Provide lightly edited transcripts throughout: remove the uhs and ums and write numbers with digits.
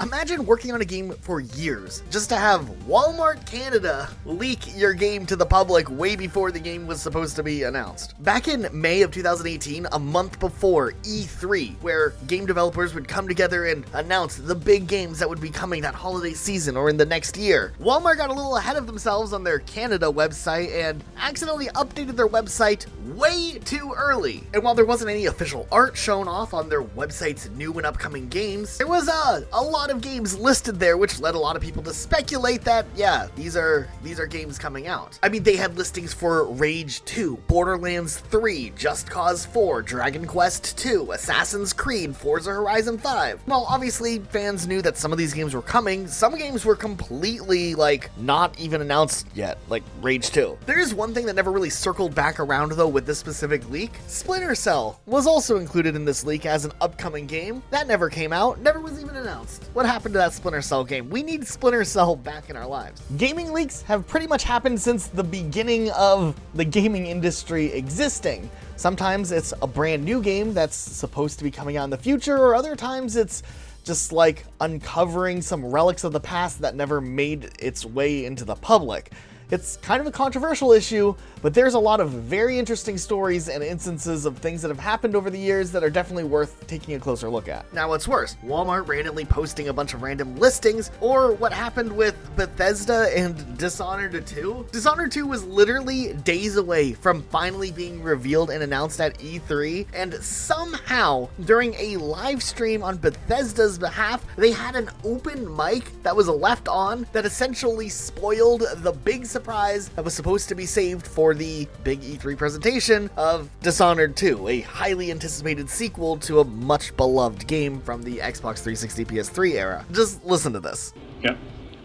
Imagine working on a game for years just to have Walmart Canada leak your game to the public way before the game was supposed to be announced. Back in May of 2018, a month before E3, where game developers would come together and announce the big games that would be coming that holiday season or in the next year, Walmart got a little ahead of themselves on their Canada website and accidentally updated their website way too early. And while there wasn't any official art shown off on their website's new and upcoming games, there was a lot of games listed there, which led a lot of people to speculate that, yeah, these are games coming out. I mean, they had listings for Rage 2, Borderlands 3, Just Cause 4, Dragon Quest 2, Assassin's Creed, Forza Horizon 5. Well, obviously, fans knew that some of these games were coming. Some games were completely, not even announced yet, like Rage 2. There is one thing that never really circled back around, though, with this specific leak. Splinter Cell was also included in this leak as an upcoming game. That never came out, never was even announced. What happened to that Splinter Cell game? We need Splinter Cell back in our lives. Gaming leaks have pretty much happened since the beginning of the gaming industry existing. Sometimes it's a brand new game that's supposed to be coming out in the future, or other times it's just like uncovering some relics of the past that never made its way into the public. It's kind of a controversial issue, but there's a lot of very interesting stories and instances of things that have happened over the years that are definitely worth taking a closer look at. Now, what's worse, Walmart randomly posting a bunch of random listings, or what happened with Bethesda and Dishonored 2? Dishonored 2 was literally days away from finally being revealed and announced at E3, and somehow, during a live stream on Bethesda's behalf, they had an open mic that was left on that essentially spoiled the big surprise that was supposed to be saved for the big E3 presentation of Dishonored 2, a highly anticipated sequel to a much beloved game from the Xbox 360 PS3 era. Just listen to this. Yeah.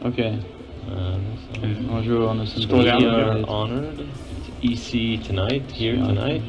Okay. Scroll down. We are honored. EC tonight, here tonight.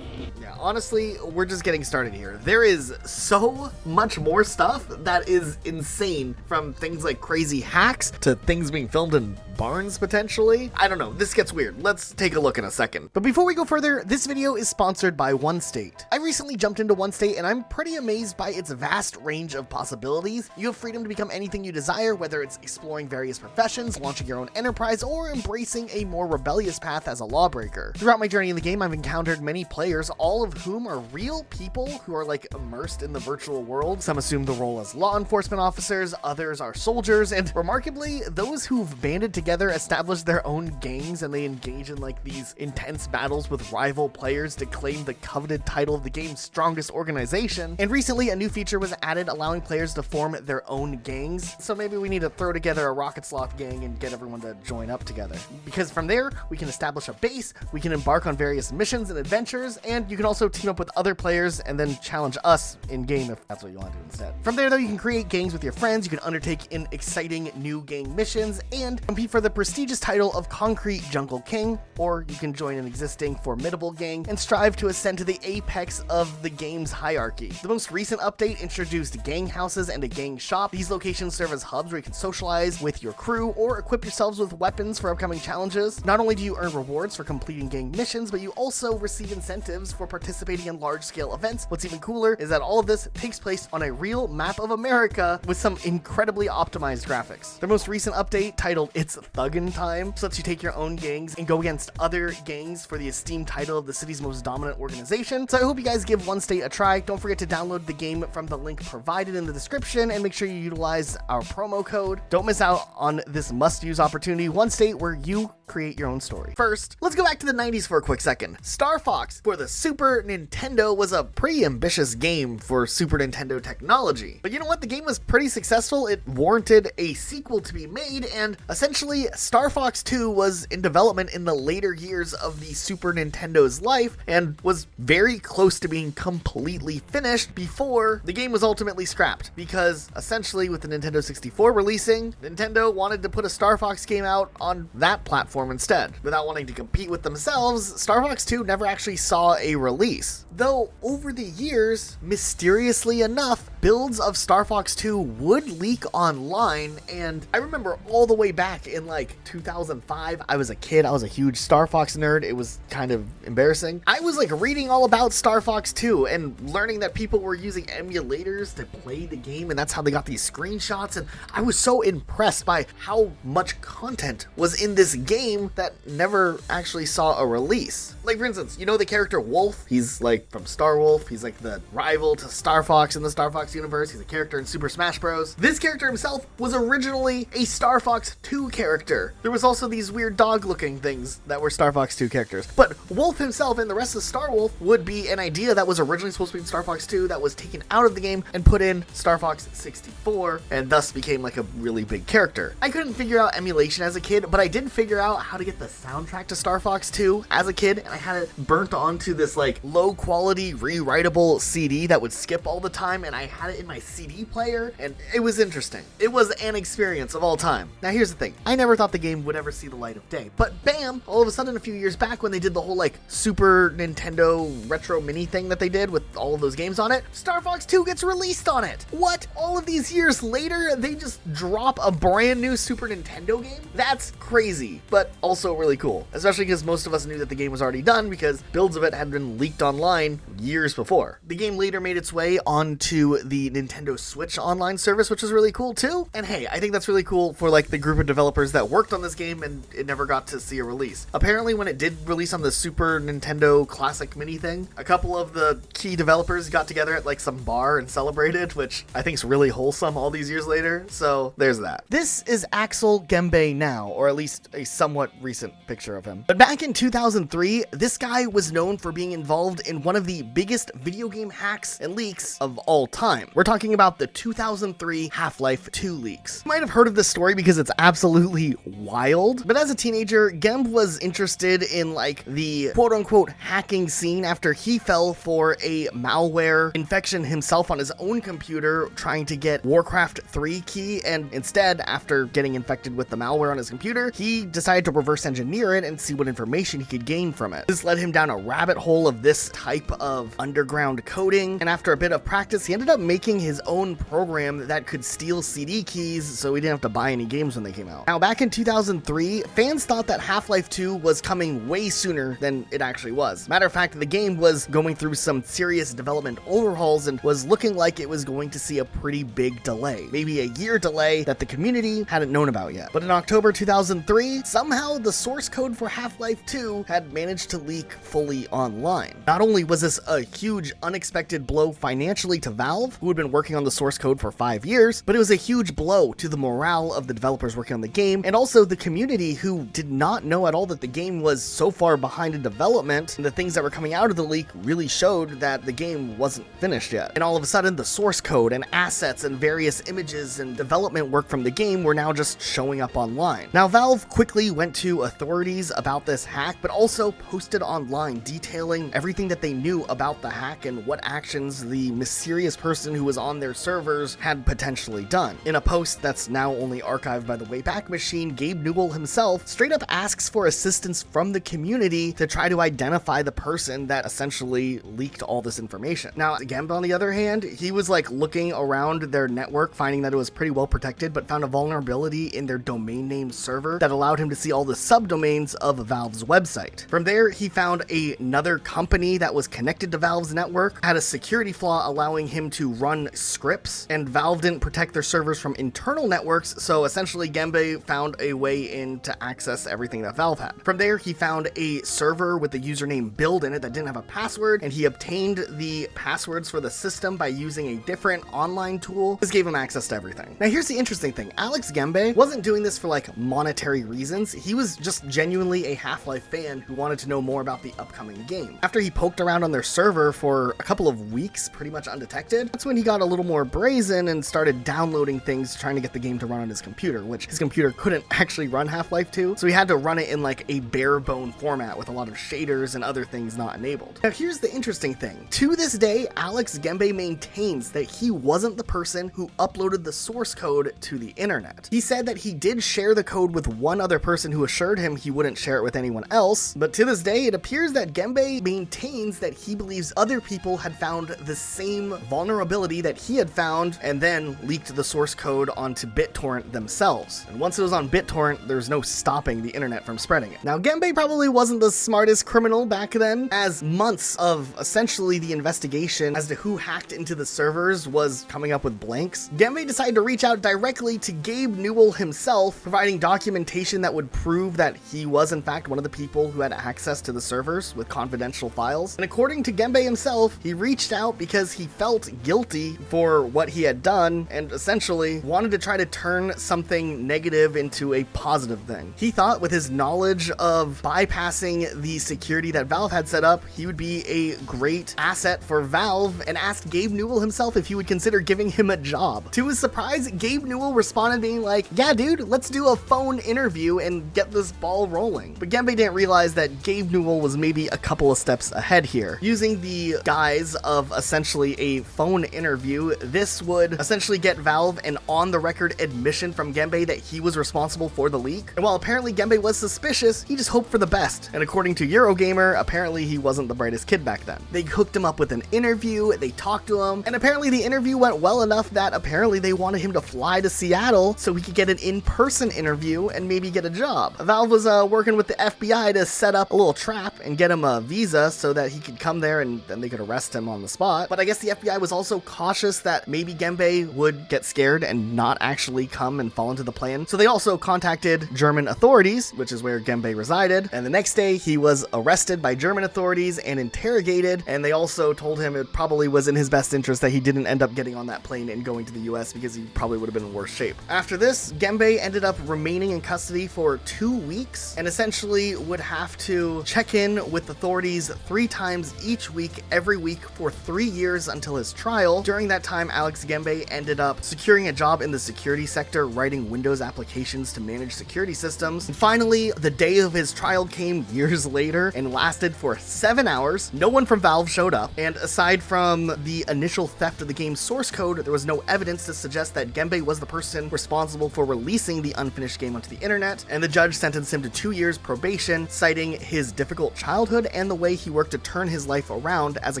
Honestly, we're just getting started here. There is so much more stuff that is insane, from things like crazy hacks to things being filmed in barns, potentially. I don't know, this gets weird. Let's take a look in a second. But before we go further, this video is sponsored by OneState. I recently jumped into OneState and I'm pretty amazed by its vast range of possibilities. You have freedom to become anything you desire, whether it's exploring various professions, launching your own enterprise, or embracing a more rebellious path as a lawbreaker. Throughout my journey in the game, I've encountered many players, all of whom are real people who are immersed in the virtual world. Some assume the role as law enforcement officers, others are soldiers, and remarkably, those who've banded together establish their own gangs, and they engage in these intense battles with rival players to claim the coveted title of the game's strongest organization. And recently, a new feature was added allowing players to form their own gangs. So maybe we need to throw together a Rocket Sloth gang and get everyone to join up together. Because from there, we can establish a base, we can embark on various missions and adventures, and you can also team up with other players and then challenge us in-game if that's what you want to do instead. From there, though, you can create gangs with your friends, you can undertake in exciting new gang missions, and compete for the prestigious title of Concrete Jungle King, or you can join an existing formidable gang and strive to ascend to the apex of the game's hierarchy. The most recent update introduced gang houses and a gang shop. These locations serve as hubs where you can socialize with your crew or equip yourselves with weapons for upcoming challenges. Not only do you earn rewards for completing gang missions, but you also receive incentives for participating in large-scale events. What's even cooler is that all of this takes place on a real map of America with some incredibly optimized graphics. The most recent update, titled It's Thuggin' Time, lets you take your own gangs and go against other gangs for the esteemed title of the city's most dominant organization. So I hope you guys give OneState a try. Don't forget to download the game from the link provided in the description, and make sure you utilize our promo code. Don't miss out on this must-use opportunity, OneState, where you create your own story. First, let's go back to the 90s for a quick second. Star Fox for the Super Nintendo was a pretty ambitious game for Super Nintendo technology. But you know what? The game was pretty successful. It warranted a sequel to be made, and essentially Star Fox 2 was in development in the later years of the Super Nintendo's life and was very close to being completely finished before the game was ultimately scrapped, because essentially with the Nintendo 64 releasing, Nintendo wanted to put a Star Fox game out on that platform instead. Without wanting to compete with themselves, Star Fox 2 never actually saw a release. Though over the years, mysteriously enough, builds of Star Fox 2 would leak online, and I remember all the way back in like 2005, I was a kid, I was a huge Star Fox nerd, it was kind of embarrassing. I was like reading all about Star Fox 2 and learning that people were using emulators to play the game, and that's how they got these screenshots, and I was so impressed by how much content was in this game that never actually saw a release. Like, for instance, you know the character Wolf? He's like from Star Wolf, he's like the rival to Star Fox in the Star Fox universe, he's a character in Super Smash Bros. This character himself was originally a Star Fox 2 character. There was also these weird dog looking things that were Star Fox 2 characters, but Wolf himself and the rest of Star Wolf would be an idea that was originally supposed to be in Star Fox 2 that was taken out of the game and put in Star Fox 64, and thus became like a really big character. I couldn't figure out emulation as a kid, but I did figure out how to get the soundtrack to Star Fox 2 as a kid, and I had it burnt onto this like low quality rewritable CD that would skip all the time, and I had it in my CD player, and it was interesting. It was an experience of all time. Now here's the thing, I never thought the game would ever see the light of day, but bam, all of a sudden a few years back when they did the whole like Super Nintendo retro mini thing that they did with all of those games on it, Star Fox 2 gets released on it. What? All of these years later, they just drop a brand new Super Nintendo game? That's crazy, but also really cool, especially because most of us knew that the game was already done because builds of it had been leaked online years before. The game later made its way onto the Nintendo Switch online service, which is really cool too. And hey, I think that's really cool for like the group of developers that worked on this game and it never got to see a release. Apparently when it did release on the Super Nintendo Classic Mini thing, a couple of the key developers got together at like some bar and celebrated, which I think is really wholesome all these years later. So there's that. This is Axel Gembe now, or at least a somewhat recent picture of him. But back in 2003, this guy was known for being involved in one of the biggest video game hacks and leaks of all time. We're talking about the 2003 Half-Life 2 leaks. You might have heard of this story because it's absolutely wild, but as a teenager, Gemb was interested in like the quote-unquote hacking scene after he fell for a malware infection himself on his own computer trying to get Warcraft 3 key, and instead, after getting infected with the malware on his computer, he decided to reverse engineer it and see what information he could gain from it. This led him down a rabbit hole of this type of underground coding, and after a bit of practice, he ended up making his own program that could steal CD keys so he didn't have to buy any games when they came out. Now, back in 2003, fans thought that Half-Life 2 was coming way sooner than it actually was. Matter of fact, the game was going through some serious development overhauls and was looking like it was going to see a pretty big delay, maybe a year delay that the community hadn't known about yet. But in October 2003, somehow the source code for Half-Life 2 had managed to leak fully online. Not only was this a huge unexpected blow financially to Valve, who had been working on the source code for 5 years, but it was a huge blow to the morale of the developers working on the game, and also the community who did not know at all that the game was so far behind in development, and the things that were coming out of the leak really showed that the game wasn't finished yet. And all of a sudden, the source code and assets and various images and development work from the game were now just showing up online. Now, Valve quickly went to authorities about this hack, but also posted online detailing everything that they knew about the hack and what actions the mysterious person who was on their servers had potentially done. In a post that's now only archived by the Wayback Machine, Gabe Newell himself straight up asks for assistance from the community to try to identify the person that essentially leaked all this information. Now, Gemb, on the other hand, he was like looking around their network, finding that it was pretty well protected, but found a vulnerability in their domain name server that allowed him to see all the subdomains of Valve's website. From there, he found another company that was connected to Valve's network, had a security flaw allowing him to run scripts, and Valve didn't protect their servers from internal networks, so essentially Gembe found a way in to access everything that Valve had. From there, he found a server with the username build in it that didn't have a password, and he obtained the passwords for the system by using a different online tool. This gave him access to everything. Now, here's the interesting thing. Alex Gembe wasn't doing this for like monetary reasons. He was just genuinely a Half-Life fan who wanted to know more about the upcoming game. After he poked around on their server for a couple of weeks, pretty much undetected, that's when he got a little more brazen and started downloading things trying to get the game to run on his computer, which his computer couldn't actually run Half-Life 2, so he had to run it in like a bare bone format with a lot of shaders and other things not enabled. Now, here's the interesting thing. To this day, Alex Gembe maintains that he wasn't the person who uploaded the source code to the internet. He said that he did share the code with one other person who assured him he wouldn't share it with anyone else, but to this day, it appears that Gembe maintains that he believes other people had found the same vulnerability vulnerability that he had found and then leaked the source code onto BitTorrent themselves. And once it was on BitTorrent, there's no stopping the internet from spreading it. Now, Genbei probably wasn't the smartest criminal back then, as months of essentially the investigation as to who hacked into the servers was coming up with blanks. Genbei decided to reach out directly to Gabe Newell himself, providing documentation that would prove that he was in fact one of the people who had access to the servers with confidential files. And according to Genbei himself, he reached out because he felt guilty for what he had done and essentially wanted to try to turn something negative into a positive thing. He thought with his knowledge of bypassing the security that Valve had set up, he would be a great asset for Valve, and asked Gabe Newell himself if he would consider giving him a job. To his surprise, Gabe Newell responded being like, yeah dude, let's do a phone interview and get this ball rolling. But Genbei didn't realize that Gabe Newell was maybe a couple of steps ahead here. Using the guise of essentially a phone interview, this would essentially get Valve an on-the-record admission from Genbei that he was responsible for the leak. And while apparently Genbei was suspicious, he just hoped for the best. And according to Eurogamer, apparently he wasn't the brightest kid back then. They hooked him up with an interview, they talked to him, and apparently the interview went well enough that apparently they wanted him to fly to Seattle so he could get an in-person interview and maybe get a job. Valve was working with the FBI to set up a little trap and get him a visa so that he could come there and then they could arrest him on the spot. But I guess the FBI was also cautious that maybe Genbei would get scared and not actually come and fall into the plan. So they also contacted German authorities, which is where Genbei resided. And the next day he was arrested by German authorities and interrogated. And they also told him it probably was in his best interest that he didn't end up getting on that plane and going to the US because he probably would have been in worse shape. After this, Genbei ended up remaining in custody for 2 weeks and essentially would have to check in with authorities 3 times each week, every week for 3 years until his trial. During that time, Alex Genbei ended up securing a job in the security sector, writing Windows applications to manage security systems. And finally, the day of his trial came years later and lasted for 7 hours. No one from Valve showed up, and aside from the initial theft of the game's source code, there was no evidence to suggest that Genbei was the person responsible for releasing the unfinished game onto the internet, and the judge sentenced him to 2 years probation, citing his difficult childhood and the way he worked to turn his life around as a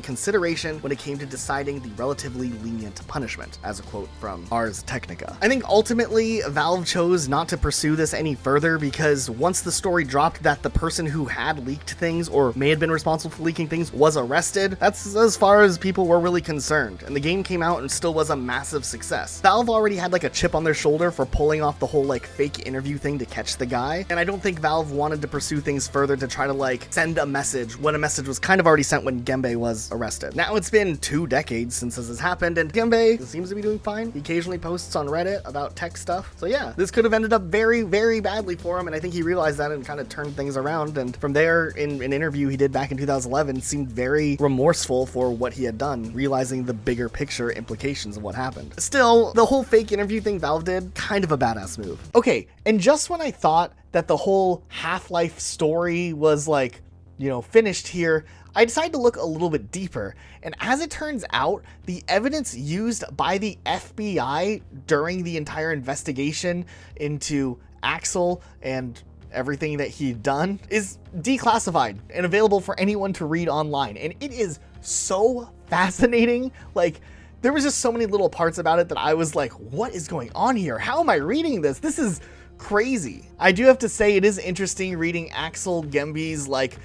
consideration when it came to deciding the relatively lenient punishment, as a quote from Ars Technica. I think ultimately Valve chose not to pursue this any further because once the story dropped that the person who had leaked things or may have been responsible for leaking things was arrested, that's as far as people were really concerned, and the game came out and still was a massive success. Valve already had like a chip on their shoulder for pulling off the whole like fake interview thing to catch the guy, and I don't think Valve wanted to pursue things further to try to like send a message when a message was kind of already sent when Genbei was arrested. Now it's been 2 decades since this has happened, and Genbei seems to be doing fine. He occasionally posts on Reddit about tech stuff. So yeah, this could have ended up very, very badly for him, and I think he realized that and kind of turned things around. And from there, in an interview he did back in 2011, seemed very remorseful for what he had done, realizing the bigger picture implications of what happened. Still, the whole fake interview thing Valve did, kind of a badass move. Okay, and just when I thought that the whole Half-Life story was like, you know, finished here, I decided to look a little bit deeper, and as it turns out, the evidence used by the FBI during the entire investigation into Axel and everything that he'd done is declassified and available for anyone to read online, and it is so fascinating. Like, there was just so many little parts about it that I was like, what is going on here? How am I reading this? This is crazy. I do have to say it is interesting reading Axel Genbei's like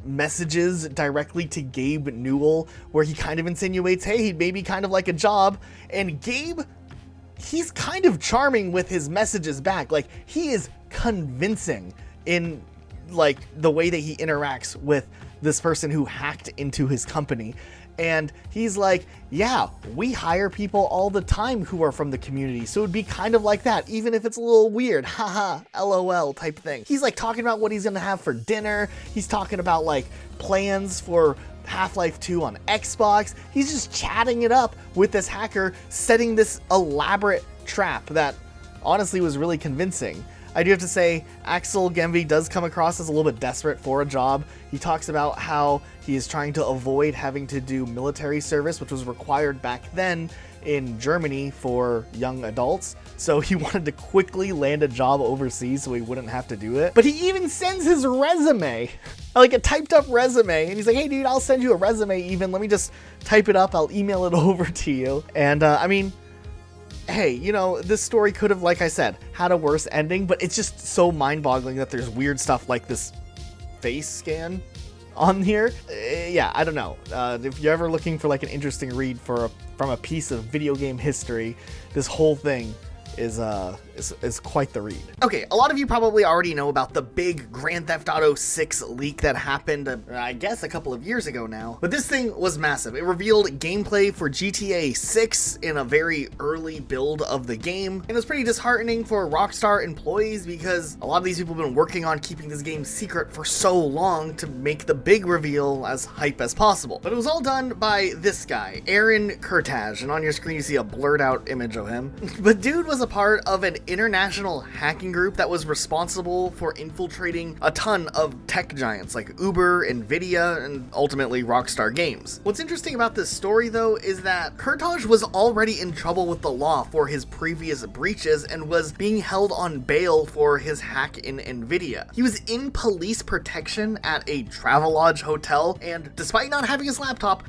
messages directly to Gabe Newell, where he kind of insinuates, hey, he'd maybe kind of like a job, and Gabe, he's kind of charming with his messages back. Like, he is convincing in like the way that he interacts with this person who hacked into his company. And he's like, yeah, we hire people all the time who are from the community, so it'd be kind of like that, even if it's a little weird, haha, LOL type thing. He's like talking about what he's gonna have for dinner. He's talking about like plans for Half-Life 2 on Xbox. He's just chatting it up with this hacker, setting this elaborate trap that honestly was really convincing. I do have to say, Axel Genbei does come across as a little bit desperate for a job. He talks about how he is trying to avoid having to do military service, which was required back then, in Germany for young adults. So he wanted to quickly land a job overseas so he wouldn't have to do it. But he even sends his resume, like a typed up resume. And he's like, hey dude, I'll send you a resume even. Let me just type it up. I'll email it over to you. And I mean, hey, you know, this story could have, like I said, had a worse ending, but it's just so mind-boggling that there's weird stuff like this face scan on here. Yeah, I don't know. If you're ever looking for like an interesting read from a piece of video game history, this whole thing is quite the read. Okay, a lot of you probably already know about the big Grand Theft Auto 6 leak that happened, I guess a couple of years ago now, but this thing was massive. It revealed gameplay for GTA 6 in a very early build of the game, and it was pretty disheartening for Rockstar employees because a lot of these people have been working on keeping this game secret for so long to make the big reveal as hype as possible. But it was all done by this guy, Aaron Kurtaj, and on your screen you see a blurred out image of him. But dude was a part of an international hacking group that was responsible for infiltrating a ton of tech giants like Uber, Nvidia, and ultimately Rockstar Games. What's interesting about this story though is that Kurtaj was already in trouble with the law for his previous breaches and was being held on bail for his hack in Nvidia. He was in police protection at a Travelodge hotel and, despite not having his laptop,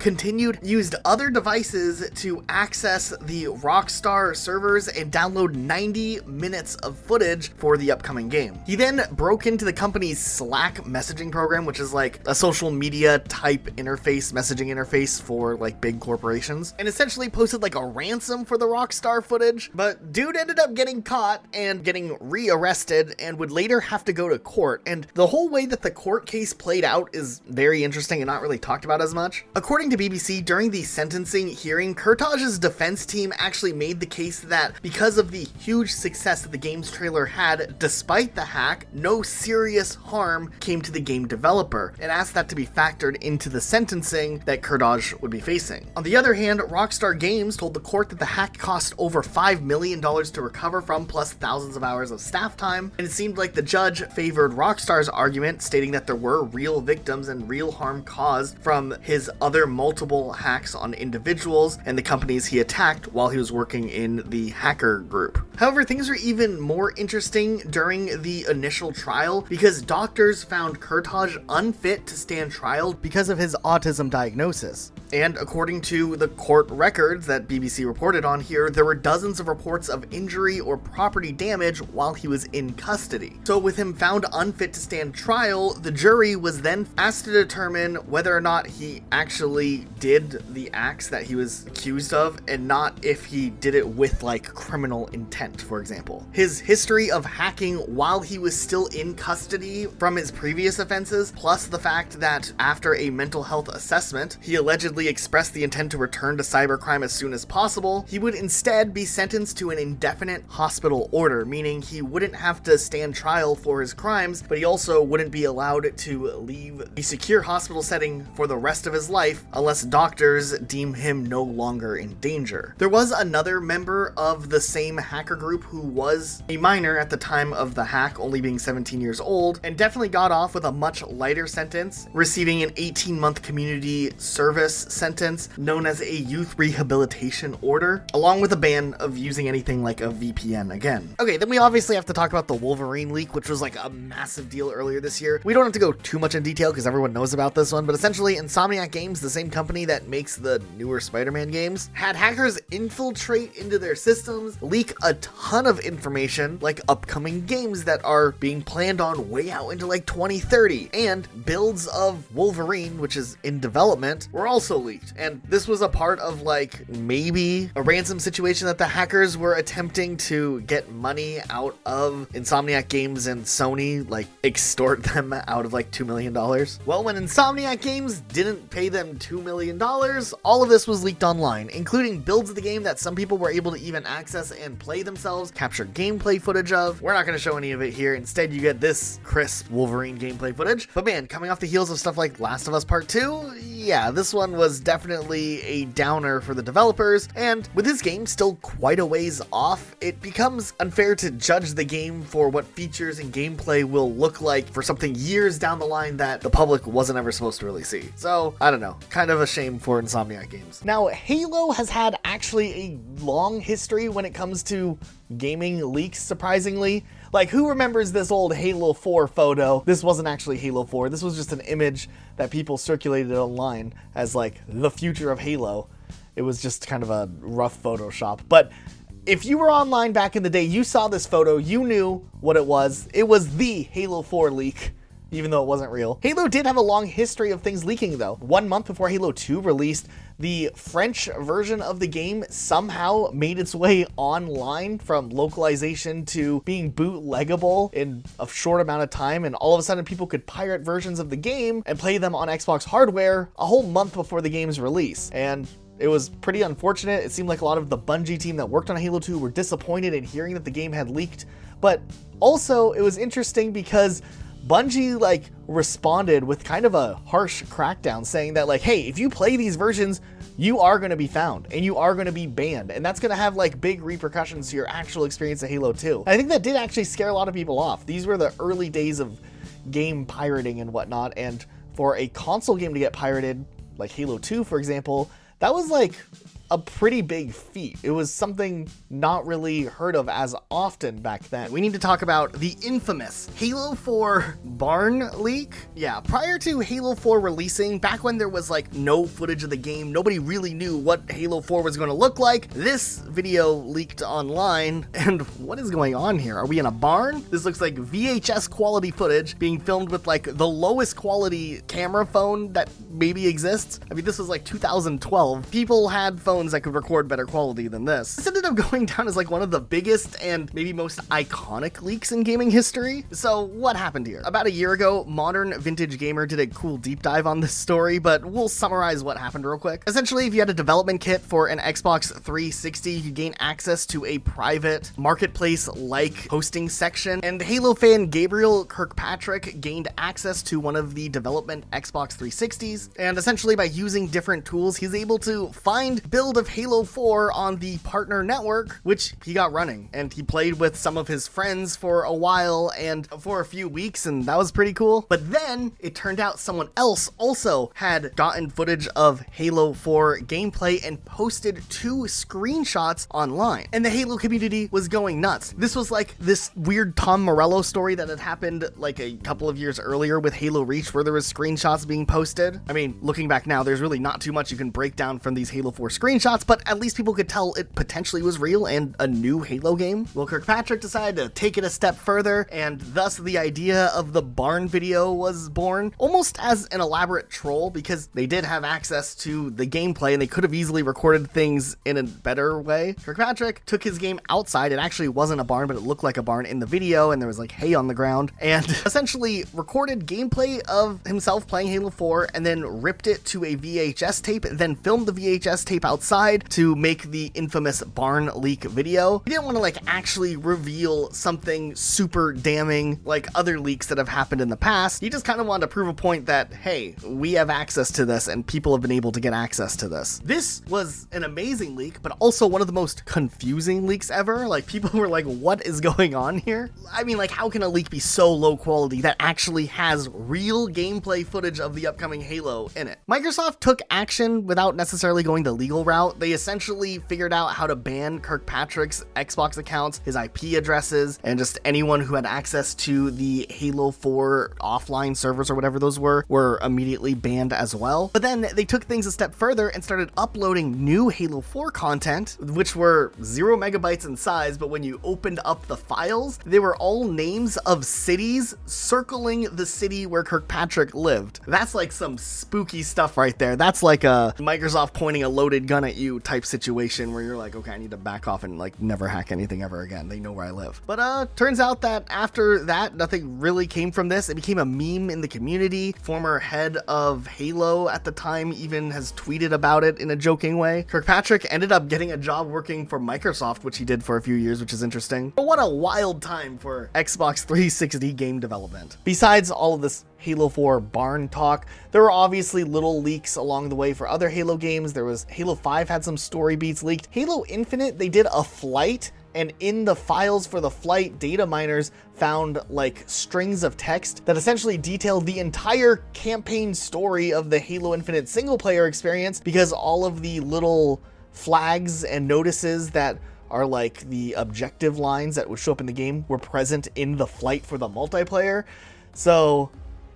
used other devices to access the Rockstar servers and download 90 minutes of footage for the upcoming game. He then broke into the company's Slack messaging program, which is like a social media type messaging interface for like big corporations, and essentially posted like a ransom for the Rockstar footage. But dude ended up getting caught and getting rearrested and would later have to go to court. And the whole way that the court case played out is very interesting and not really talked about as much. According to BBC, during the sentencing hearing, Kurtaj's defense team actually made the case that because of the huge success that the game's trailer had, despite the hack, no serious harm came to the game developer, and asked that to be factored into the sentencing that Kurtaj would be facing. On the other hand, Rockstar Games told the court that the hack cost over $5 million to recover from, plus thousands of hours of staff time, and it seemed like the judge favored Rockstar's argument, stating that there were real victims and real harm caused from his other multiple hacks on individuals and the companies he attacked while he was working in the hacker group. However, things were even more interesting during the initial trial because doctors found Kurtaj unfit to stand trial because of his autism diagnosis. And according to the court records that BBC reported on here, there were dozens of reports of injury or property damage while he was in custody. So with him found unfit to stand trial, the jury was then asked to determine whether or not he actually did the acts that he was accused of, and not if he did it with like criminal intent, for example. His history of hacking while he was still in custody from his previous offenses, plus the fact that after a mental health assessment, he allegedly expressed the intent to return to cybercrime as soon as possible, he would instead be sentenced to an indefinite hospital order, meaning he wouldn't have to stand trial for his crimes, but he also wouldn't be allowed to leave a secure hospital setting for the rest of his life unless doctors deem him no longer in danger. There was another member of the same hacker group who was a minor at the time of the hack, only being 17 years old, and definitely got off with a much lighter sentence, receiving an 18-month community service sentence known as a youth rehabilitation order, along with a ban of using anything like a VPN again. Okay, then we obviously have to talk about the Wolverine leak, which was like a massive deal earlier this year. We don't have to go too much in detail because everyone knows about this one, but essentially Insomniac Games, the same company that makes the newer Spider-Man games, had hackers infiltrate into their systems, leak a ton of information like upcoming games that are being planned on way out into like 2030, and builds of Wolverine, which is in development, were also leaked. And this was a part of like maybe a ransom situation that the hackers were attempting to get money out of Insomniac Games and Sony, like extort them out of like $2 million. Well, when Insomniac Games didn't pay them $2 million, all of this was leaked online, including builds of the game that some people were able to even access and play themselves, capture gameplay footage of. We're not going to show any of it here. Instead, you get this crisp Wolverine gameplay footage. But man, coming off the heels of stuff like Last of Us Part 2, yeah, this one was definitely a downer for the developers, and with this game still quite a ways off, it becomes unfair to judge the game for what features and gameplay will look like for something years down the line that the public wasn't ever supposed to really see. So, I don't know, kind of a shame for Insomniac games. Now, Halo has had actually a long history when it comes to gaming leaks, surprisingly. Like, who remembers this old Halo 4 photo? This wasn't actually Halo 4. This was just an image that people circulated online as, like, the future of Halo. It was just kind of a rough Photoshop. But if you were online back in the day, you saw this photo, you knew what it was. It was the Halo 4 leak, even though it wasn't real. Halo did have a long history of things leaking, though. 1 month before Halo 2 released, the French version of the game somehow made its way online from localization to being bootleggable in a short amount of time, and all of a sudden people could pirate versions of the game and play them on Xbox hardware a whole month before the game's release. And it was pretty unfortunate. It seemed like a lot of the Bungie team that worked on Halo 2 were disappointed in hearing that the game had leaked, but also it was interesting because Bungie responded with kind of a harsh crackdown, saying that hey, if you play these versions, you are going to be found and you are going to be banned, and that's going to have big repercussions to your actual experience of Halo 2. I think that did actually scare a lot of people off. These were the early days of game pirating and whatnot, and for a console game to get pirated, like Halo 2 for example, that was a pretty big feat. It was something not really heard of as often back then. We need to talk about the infamous Halo 4 barn leak. Yeah, prior to Halo 4 releasing, back when there was no footage of the game, nobody really knew what Halo 4 was going to look like. This video leaked online, and what is going on here? Are we in a barn? This looks like VHS quality footage being filmed with the lowest quality camera phone that maybe exists. I mean, this was 2012. People had phones that could record better quality than this. This ended up going down as one of the biggest and maybe most iconic leaks in gaming history. So what happened here? About a year ago, Modern Vintage Gamer did a cool deep dive on this story, but we'll summarize what happened real quick. Essentially, if you had a development kit for an Xbox 360, you could gain access to a private marketplace-like hosting section, and Halo fan Gabriel Kirkpatrick gained access to one of the development Xbox 360s, and essentially by using different tools, he's able to find build of Halo 4 on the partner network, which he got running, and he played with some of his friends for a while and for a few weeks, and that was pretty cool. But then it turned out someone else also had gotten footage of Halo 4 gameplay and posted 2 screenshots online, and the Halo community was going nuts. This was this weird Tom Morello story that had happened a couple of years earlier with Halo Reach, where there was screenshots being posted. I mean, looking back now, there's really not too much you can break down from these Halo 4 screenshots, but at least people could tell it potentially was real and a new Halo game. Well, Kirkpatrick decided to take it a step further, and thus the idea of the barn video was born, almost as an elaborate troll, because they did have access to the gameplay and they could have easily recorded things in a better way. Kirkpatrick took his game outside. It actually wasn't a barn, but it looked like a barn in the video, and there was hay on the ground, and essentially recorded gameplay of himself playing Halo 4 and then ripped it to a VHS tape, then filmed the VHS tape outside to make the infamous barn leak video. He didn't want to actually reveal something super damning like other leaks that have happened in the past. He just kind of wanted to prove a point that, hey, we have access to this and people have been able to get access to this. This was an amazing leak, but also one of the most confusing leaks ever. People were what is going on here? I mean, how can a leak be so low quality that actually has real gameplay footage of the upcoming Halo in it? Microsoft took action without necessarily going the legal route. They essentially figured out how to ban Kirkpatrick's Xbox accounts, his IP addresses, and just anyone who had access to the Halo 4 offline servers or whatever those were immediately banned as well. But then they took things a step further and started uploading new Halo 4 content, which were 0 megabytes in size, but when you opened up the files, they were all names of cities circling the city where Kirkpatrick lived. That's some spooky stuff right there. That's a Microsoft pointing a loaded gun at you type situation where you're okay, I need to back off and never hack anything ever again. They know where I live. But turns out that after that, nothing really came from this. It became a meme in the community. Former head of Halo at the time even has tweeted about it in a joking way. Kirkpatrick ended up getting a job working for Microsoft, which he did for a few years, which is interesting. But what a wild time for Xbox 360 game development. Besides all of this Halo 4 barn talk. There were obviously little leaks along the way for other Halo games. There was Halo 5 had some story beats leaked. Halo Infinite, they did a flight, and in the files for the flight, data miners found like strings of text that essentially detailed the entire campaign story of the Halo Infinite single player experience, because all of the little flags and notices that are like the objective lines that would show up in the game were present in the flight for the multiplayer. So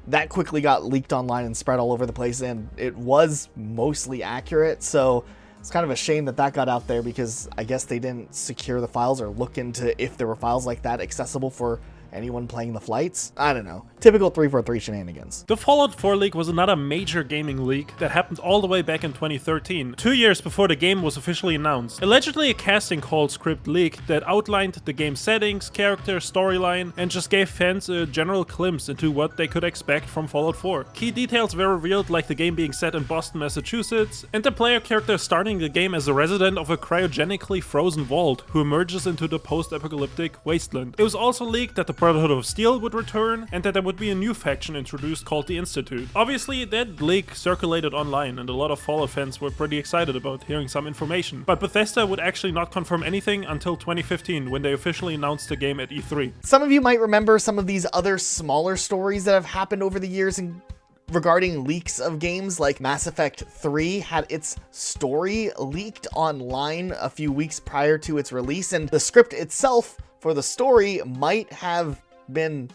that quickly got leaked online and spread all over the place, and it was mostly accurate. So it's kind of a shame that got out there, because I guess they didn't secure the files or look into if there were files like that accessible for anyone playing the flights. I don't know. Typical 343 shenanigans. The Fallout 4 leak was another major gaming leak that happened all the way back in 2013, 2 years before the game was officially announced. Allegedly a casting call script leak that outlined the game's settings, character, storyline, and just gave fans a general glimpse into what they could expect from Fallout 4. Key details were revealed, like the game being set in Boston, Massachusetts, and the player character starting the game as a resident of a cryogenically frozen vault who emerges into the post-apocalyptic wasteland. It was also leaked that the Brotherhood of Steel would return, and that there would be a new faction introduced called the Institute. Obviously, that leak circulated online, and a lot of Fallout fans were pretty excited about hearing some information. But Bethesda would actually not confirm anything until 2015, when they officially announced the game at E3. Some of you might remember some of these other smaller stories that have happened over the years and regarding leaks of games, like Mass Effect 3 had its story leaked online a few weeks prior to its release, and the script itself for the story might have been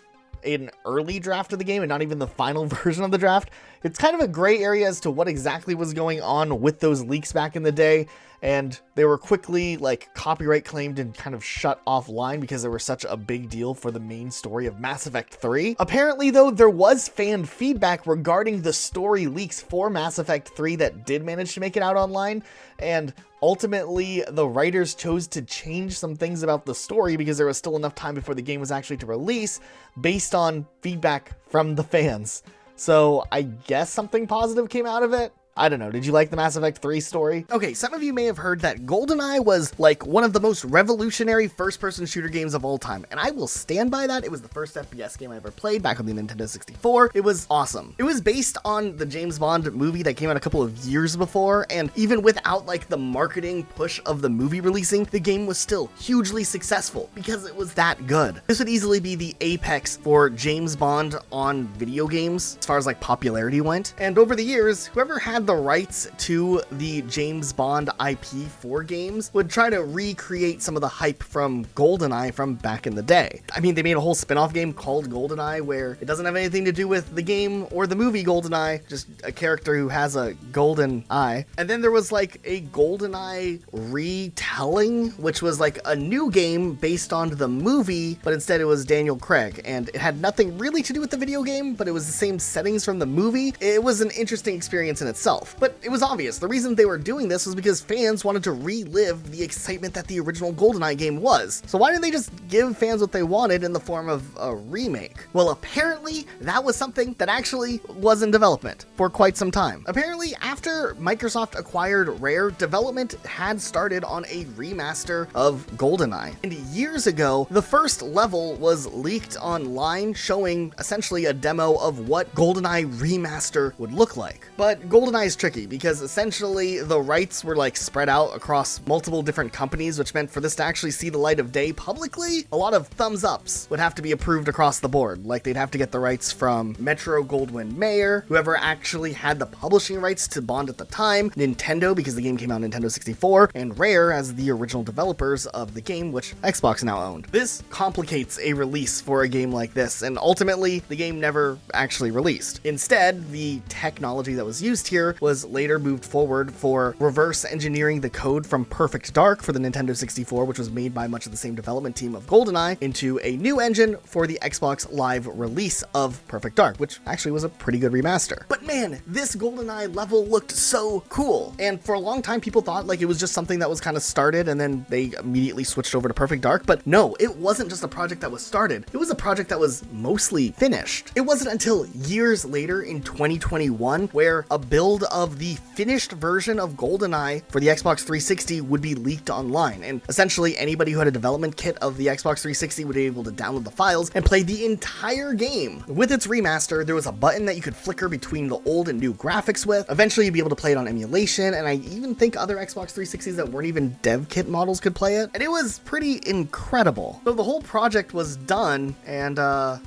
an early draft of the game and not even the final version of the draft. It's kind of a gray area as to what exactly was going on with those leaks back in the day, and they were quickly like copyright claimed and kind of shut offline because they were such a big deal for the main story of Mass Effect 3. Apparently though, there was fan feedback regarding the story leaks for Mass Effect 3 that did manage to make it out online, and ultimately the writers chose to change some things about the story because there was still enough time before the game was actually to release based on feedback from the fans. So I guess something positive came out of it. I don't know. Did you like the Mass Effect 3 story? Okay, some of you may have heard that GoldenEye was like one of the most revolutionary first-person shooter games of all time, and I will stand by that. It was the first FPS game I ever played back on the Nintendo 64. It was awesome. It was based on the James Bond movie that came out a couple of years before, and even without like the marketing push of the movie releasing, the game was still hugely successful because it was that good. This would easily be the apex for James Bond on video games as far as like popularity went, and over the years, whoever had the rights to the James Bond IP for games would try to recreate some of the hype from GoldenEye from back in the day. I mean, they made a whole spin-off game called GoldenEye where it doesn't have anything to do with the game or the movie GoldenEye, just a character who has a golden eye. And then there was like a GoldenEye retelling, which was like a new game based on the movie, but instead it was Daniel Craig, and it had nothing really to do with the video game, but it was the same settings from the movie. It was an interesting experience in itself. But it was obvious. The reason they were doing this was because fans wanted to relive the excitement that the original GoldenEye game was. So why didn't they just give fans what they wanted in the form of a remake? Well, apparently that was something that actually was in development for quite some time. Apparently, after Microsoft acquired Rare, development had started on a remaster of GoldenEye. And years ago, the first level was leaked online showing essentially a demo of what GoldenEye remaster would look like. But GoldenEye is tricky because essentially the rights were like spread out across multiple different companies, which meant for this to actually see the light of day publicly, a lot of thumbs ups would have to be approved across the board. Like they'd have to get the rights from Metro-Goldwyn-Mayer, whoever actually had the publishing rights to Bond at the time, Nintendo because the game came out on Nintendo 64, and Rare as the original developers of the game, which Xbox now owned. This complicates a release for a game like this, and ultimately the game never actually released. Instead, the technology that was used here was later moved forward for reverse engineering the code from Perfect Dark for the Nintendo 64, which was made by much of the same development team of GoldenEye, into a new engine for the Xbox Live release of Perfect Dark, which actually was a pretty good remaster. But man, this GoldenEye level looked so cool, and for a long time people thought like it was just something that was kind of started and then they immediately switched over to Perfect Dark, but no, it wasn't just a project that was started, it was a project that was mostly finished. It wasn't until years later in 2021 where a build build of the finished version of GoldenEye for the Xbox 360 would be leaked online, and essentially anybody who had a development kit of the Xbox 360 would be able to download the files and play the entire game. With its remaster, there was a button that you could flicker between the old and new graphics with. Eventually you'd be able to play it on emulation, and I even think other Xbox 360s that weren't even dev kit models could play it, and it was pretty incredible. So the whole project was done, and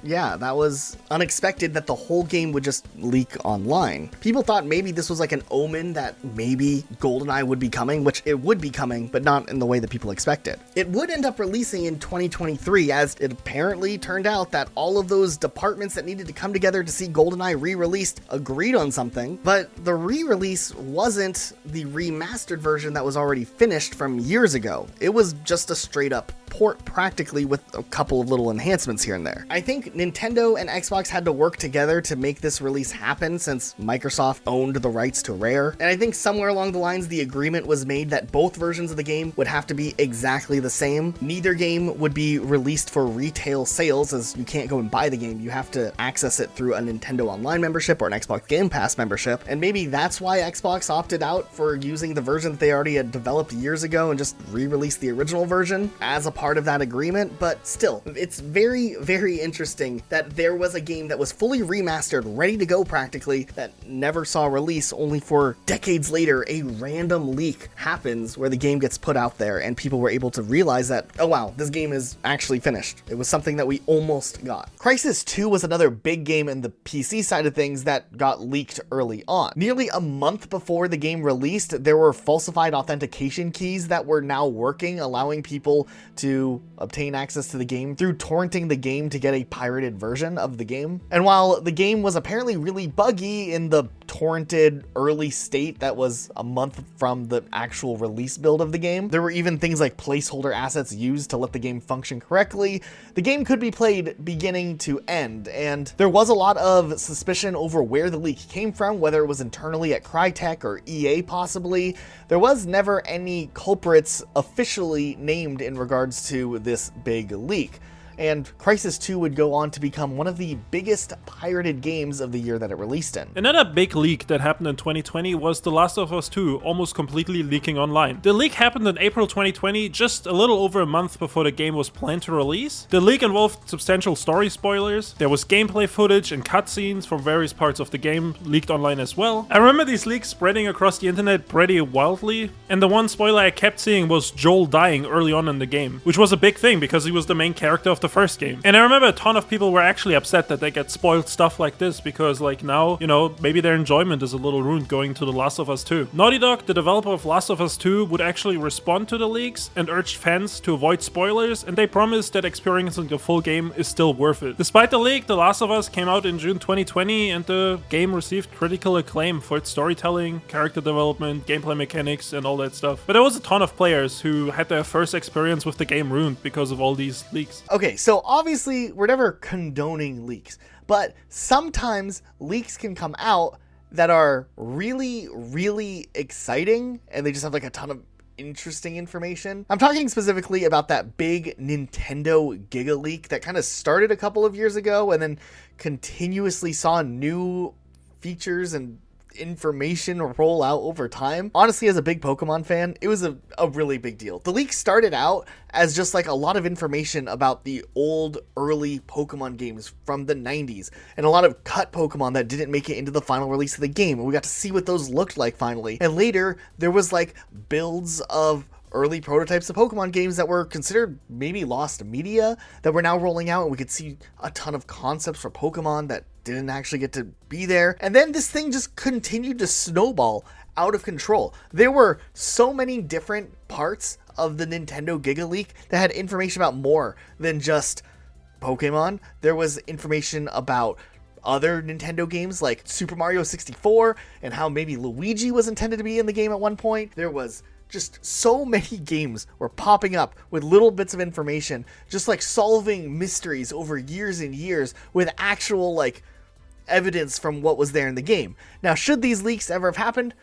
yeah, that was unexpected that the whole game would just leak online. People thought maybe this was like an omen that maybe GoldenEye would be coming, which it would be coming, but not in the way that people expected. It would end up releasing in 2023, as it apparently turned out that all of those departments that needed to come together to see GoldenEye re-released agreed on something, but the re-release wasn't the remastered version that was already finished from years ago. It was just a straight up port practically, with a couple of little enhancements here and there. I think Nintendo and Xbox had to work together to make this release happen, since Microsoft owned the rights to Rare, and I think somewhere along the lines the agreement was made that both versions of the game would have to be exactly the same. Neither game would be released for retail sales, as you can't go and buy the game, you have to access it through a Nintendo Online membership or an Xbox Game Pass membership, and maybe that's why Xbox opted out for using the version that they already had developed years ago and just re-released the original version as a part of that agreement. But still, it's very, very interesting that there was a game that was fully remastered, ready to go practically, that never saw release, only for decades later a random leak happens where the game gets put out there and people were able to realize that, oh wow, this game is actually finished. It was something that we almost got. Crysis 2 was another big game in the PC side of things that got leaked early on. Nearly a month before the game released, there were falsified authentication keys that were now working, allowing people to obtain access to the game through torrenting the game to get a pirated version of the game. And while the game was apparently really buggy in the torrented early state that was a month from the actual release build of the game, there were even things like placeholder assets used to let the game function correctly. The game could be played beginning to end, and there was a lot of suspicion over where the leak came from, whether it was internally at Crytek or EA possibly. There was never any culprits officially named in regards to this big leak. And Crysis 2 would go on to become one of the biggest pirated games of the year that it released in. Another big leak that happened in 2020 was The Last of Us 2 almost completely leaking online. The leak happened in April 2020, just a little over a month before the game was planned to release. The leak involved substantial story spoilers. There was gameplay footage and cutscenes from various parts of the game leaked online as well. I remember these leaks spreading across the internet pretty wildly, and the one spoiler I kept seeing was Joel dying early on in the game, which was a big thing because he was the main character of the first game. And I remember a ton of people were actually upset that they get spoiled stuff like this, because like now, you know, maybe their enjoyment is a little ruined going to The Last of Us 2. Naughty Dog, the developer of Last of Us 2, would actually respond to the leaks and urged fans to avoid spoilers, and they promised that experiencing the full game is still worth it. Despite the leak, The Last of Us came out in June 2020, and the game received critical acclaim for its storytelling, character development, gameplay mechanics, and all that stuff. But there was a ton of players who had their first experience with the game ruined because of all these leaks. Okay, so obviously we're never condoning leaks, but sometimes leaks can come out that are really, really exciting, and they just have like a ton of interesting information. I'm talking specifically about that big Nintendo Gigaleak that kind of started a couple of years ago and then continuously saw new features and information roll out over time. Honestly, as a big Pokemon fan, it was a really big deal. The leak started out as just like a lot of information about the old early Pokemon games from the 90s and a lot of cut Pokemon that didn't make it into the final release of the game, and we got to see what those looked like finally. And later there was like builds of early prototypes of Pokemon games that were considered maybe lost media that were now rolling out, and we could see a ton of concepts for Pokemon that didn't actually get to be there. And then this thing just continued to snowball out of control. There were so many different parts of the Nintendo Gigaleak that had information about more than just Pokemon. There was information about other Nintendo games like Super Mario 64 and how maybe Luigi was intended to be in the game at one point. There was just so many games were popping up with little bits of information, just like solving mysteries over years and years with actual like evidence from what was there in the game. Now, should these leaks ever have happened?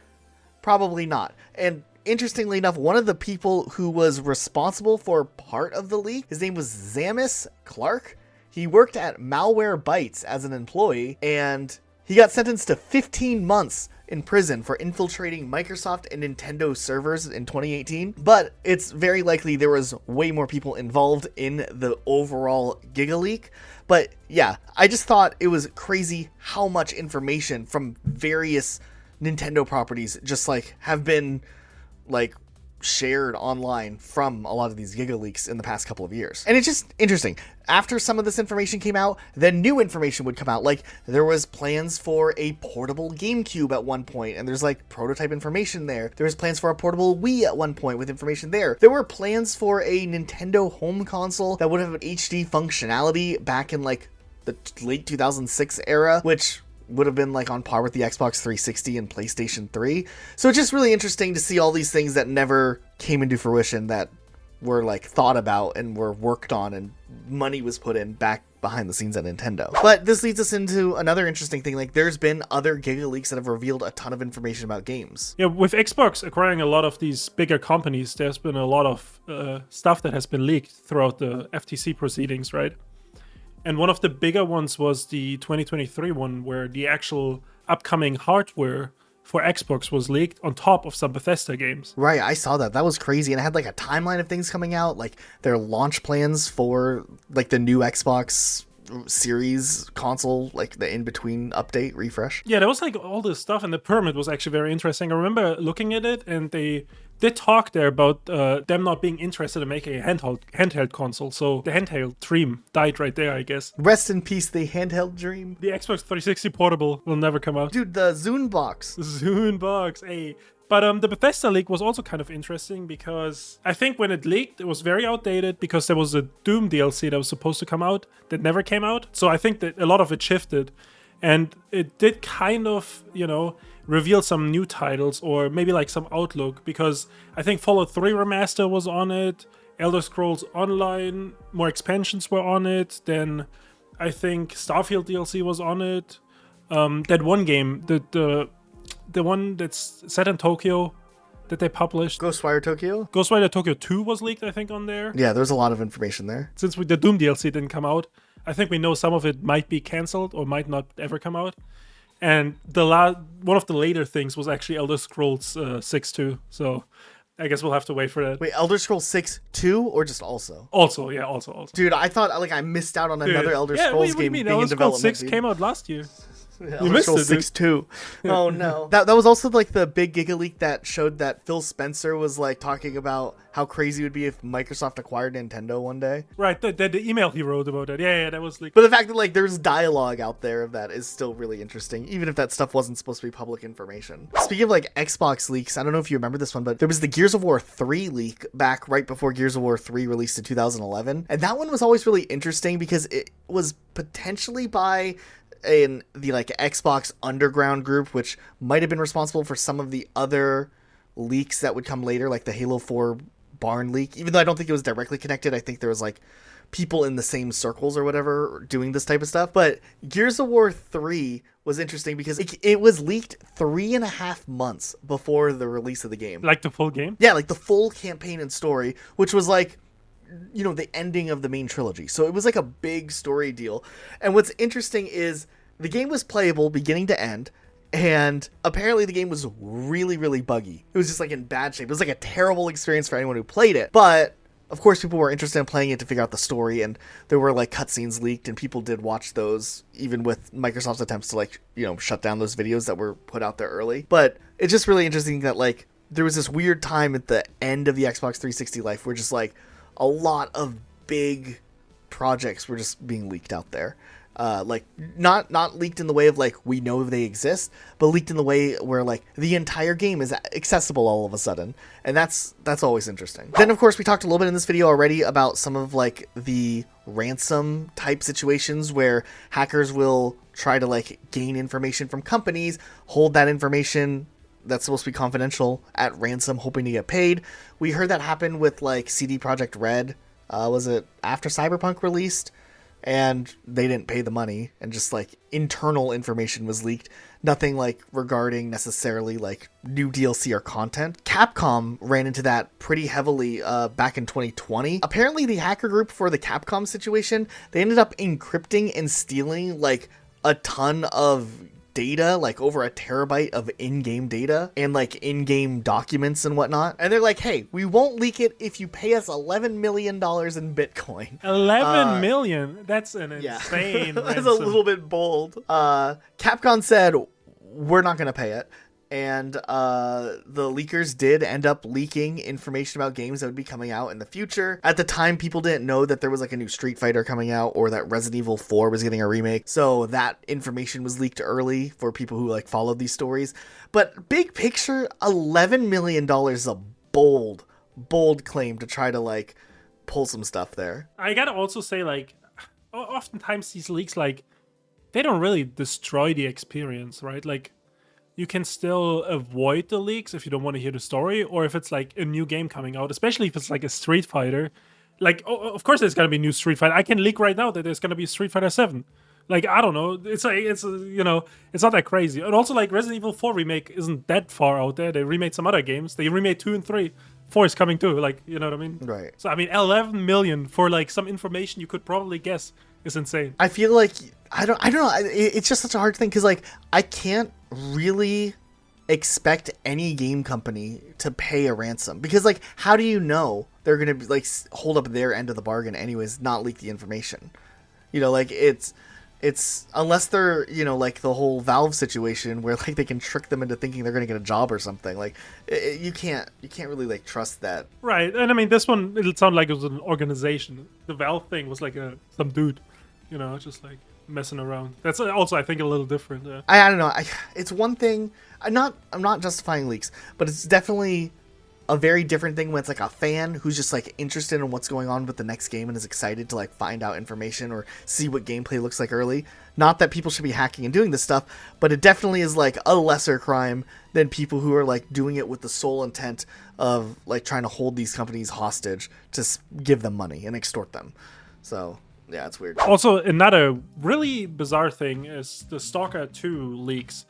Probably not. And interestingly enough, one of the people who was responsible for part of the leak, his name was Zamis Clark. He worked at Malware Bytes as an employee, and he got sentenced to 15 months in prison for infiltrating Microsoft and Nintendo servers in 2018, but it's very likely there was way more people involved in the overall Gigaleak. But yeah, I just thought it was crazy how much information from various Nintendo properties just like have been like shared online from a lot of these Gigaleaks in the past couple of years. And it's just interesting. After some of this information came out, then new information would come out. Like there was plans for a portable GameCube at one point, and there's like prototype information there. There was plans for a portable Wii at one point with information there. There were plans for a Nintendo home console that would have an HD functionality back in like the late 2006 era, which would have been like on par with the Xbox 360 and PlayStation 3. So it's just really interesting to see all these things that never came into fruition that were like thought about and were worked on and money was put in back behind the scenes at Nintendo. But this leads us into another interesting thing. Like there's been other Gigaleaks that have revealed a ton of information about games. Yeah, with Xbox acquiring a lot of these bigger companies, there's been a lot of stuff that has been leaked throughout the FTC proceedings, right? And one of the bigger ones was the 2023 one, where the actual upcoming hardware for Xbox was leaked on top of some Bethesda games. Right, I saw that. That was crazy. And it had like a timeline of things coming out, like their launch plans for like the new Xbox Series console, like the in-between update refresh. Yeah, there was like all this stuff, and the pyramid was actually very interesting. I remember looking at it, and they did talk there about them not being interested in making a handheld console. So the handheld dream died right there, I guess. Rest in peace, the handheld dream. The Xbox 360 portable will never come out. Dude, the Zune box. Zune box, hey. But the Bethesda leak was also kind of interesting because I think when it leaked, it was very outdated because there was a Doom DLC that was supposed to come out that never came out. So I think that a lot of it shifted. And it did kind of, reveal some new titles or maybe like some outlook, because I think Fallout 3 Remaster was on it, Elder Scrolls Online, more expansions were on it, then I think Starfield DLC was on it. That one game, the one that's set in Tokyo that they published. Ghostwire Tokyo? Ghostwire Tokyo 2 was leaked, I think, on there. Yeah, there's a lot of information there. Since the Doom DLC didn't come out, I think we know some of it might be cancelled or might not ever come out. And one of the later things was actually Elder Scrolls 6 2. So I guess we'll have to wait for that. Wait, Elder Scrolls 6 2 or just also? Also, yeah, also. Dude, I thought like I missed out on another Elder Scrolls game being Elder in Scrolls development. 6 dude. came out last year. You missed it, 6-2. Oh no. That was also like the big Gigaleak that showed that Phil Spencer was like talking about how crazy it would be if Microsoft acquired Nintendo one day. Right, the email he wrote about it. Yeah, that was like... But the fact that like there's dialogue out there of that is still really interesting, even if that stuff wasn't supposed to be public information. Speaking of like Xbox leaks, I don't know if you remember this one, but there was the Gears of War 3 leak back right before Gears of War 3 released in 2011. And that one was always really interesting because it was potentially by the like Xbox underground group, which might have been responsible for some of the other leaks that would come later, like the Halo 4 barn leak. Even though I don't think it was directly connected, I think there was like people in the same circles or whatever doing this type of stuff. But Gears of War 3 was interesting because it was leaked 3.5 months before the release of the game. Like the full game? Yeah, like the full campaign and story, which was like, the ending of the main trilogy. So it was like a big story deal. And what's interesting is the game was playable beginning to end, and apparently the game was really, really buggy. It was just like in bad shape. It was like a terrible experience for anyone who played it. But of course people were interested in playing it to figure out the story, and there were like cutscenes leaked, and people did watch those, even with Microsoft's attempts to like, shut down those videos that were put out there early. But it's just really interesting that like there was this weird time at the end of the Xbox 360 life where just like a lot of big projects were just being leaked out there. Like not leaked in the way of like we know they exist, but leaked in the way where like the entire game is accessible all of a sudden, and that's always interesting. Then of course we talked a little bit in this video already about some of like the ransom type situations where hackers will try to like gain information from companies, hold that information that's supposed to be confidential at ransom, hoping to get paid. We heard that happen with like CD Projekt Red. Was it after Cyberpunk released? And they didn't pay the money, and just like internal information was leaked. Nothing like regarding necessarily like new DLC or content. Capcom ran into that pretty heavily back in 2020. Apparently the hacker group for the Capcom situation, they ended up encrypting and stealing like a ton of data, like over a terabyte of in-game data and like in-game documents and whatnot. And they're like, hey, we won't leak it if you pay us $11 million in Bitcoin. 11 million? That's an insane That's ransom. a little bit bold. Capcom said, we're not going to pay it. And the leakers did end up leaking information about games that would be coming out in the future. At the time, people didn't know that there was like a new Street Fighter coming out or that Resident Evil 4 was getting a remake. So that information was leaked early for people who like followed these stories. But big picture, $11 million is a bold claim to try to like pull some stuff there. I gotta also say, like, oftentimes these leaks, like, they don't really destroy the experience, right? Like, you can still avoid the leaks if you don't want to hear the story, or if it's like a new game coming out, especially if it's like a Street Fighter. Like, of course there's gonna be new Street Fighter. I can leak right now that there's gonna be Street Fighter 7. Like, I don't know. It's you know, it's not that crazy. And also, like, Resident Evil 4 remake isn't that far out there. They remade some other games. They remade 2 and 3. 4 is coming too. Like, you know what I mean? Right. So I mean, 11 million for like some information you could probably guess is insane. I feel like I don't know. It's just such a hard thing because like I can't really expect any game company to pay a ransom because like how do you know they're gonna be, like hold up their end of the bargain anyways, not leak the information? You know, like it's unless they're, you know, like the whole Valve situation where like they can trick them into thinking they're gonna get a job or something. Like you can't really like trust that. Right. And I mean, this one, it'll sound like it was an organization. The Valve thing was like some dude, you know, just like messing around. That's also, I think, a little different. I don't know. It's one thing. I'm not justifying leaks, but it's definitely a very different thing when it's like a fan who's just like interested in what's going on with the next game and is excited to like find out information or see what gameplay looks like early. Not that people should be hacking and doing this stuff, but it definitely is like a lesser crime than people who are like doing it with the sole intent of like trying to hold these companies hostage to give them money and extort them. So yeah, it's weird. Also, another really bizarre thing is the Stalker 2 leaks.